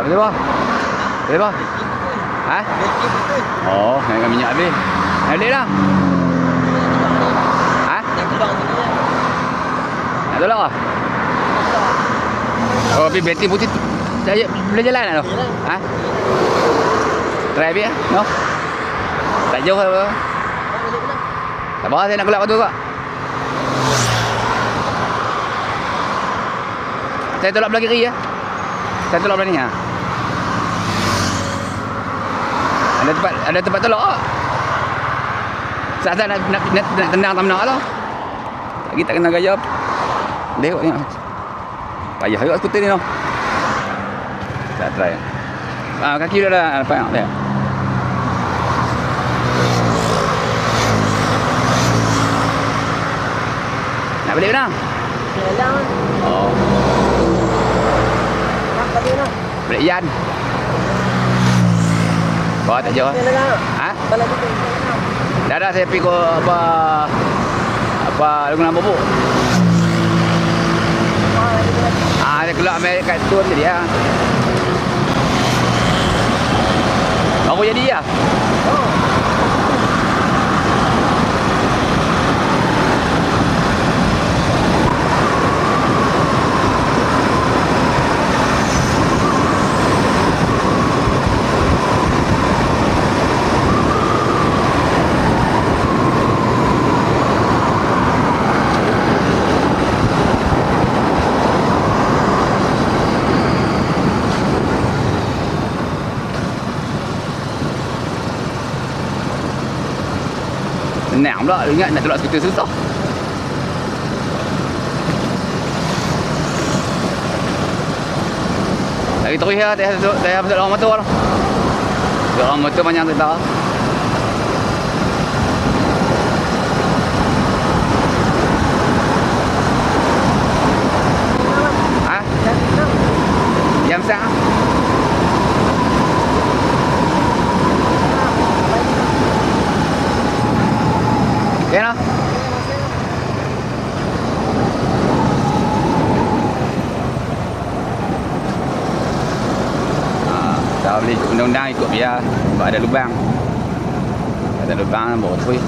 betul apa? Betul apa? Ha? Oh, nak minyak habis. Nak beli dah? Ha? Nak tolak ah? Oh, tapi bateri putih tu. Boleh jalan tak tu? Ha? Try habis lah, no? Tak jauh apa? Tak apa, saya nak gelap tu kak. Saya tolak belah kiri ya. Saya tolak belah ni ha. Ada tempat tolak tak? Saat-saat nak tendang tak nak lah. Lagi tak kena gaya. Tengok ni. Payah juga skuter ni tau. Tak try. Kaki dah lepas tengok. Nak balik mana? Jalan. Oh. Nak balik mana? Balik Yan. Bawa tak jauh. Ha? Balik tu. Dah saya pergi ke apa Lungan Bubuk. Dia keluar ambil kat tu tadi ya. Baru jadi ya. Oh. Senang pula ingat nak tolak skuter susah. Lagi terus ya, saya masuk dalam motor lah. Dalam motor banyak kereta. Ha? Jam sah. Okay lah. Tak boleh ikut undang-undang, ikut biar. Sebab ada lubang. Ada lubang baru terus.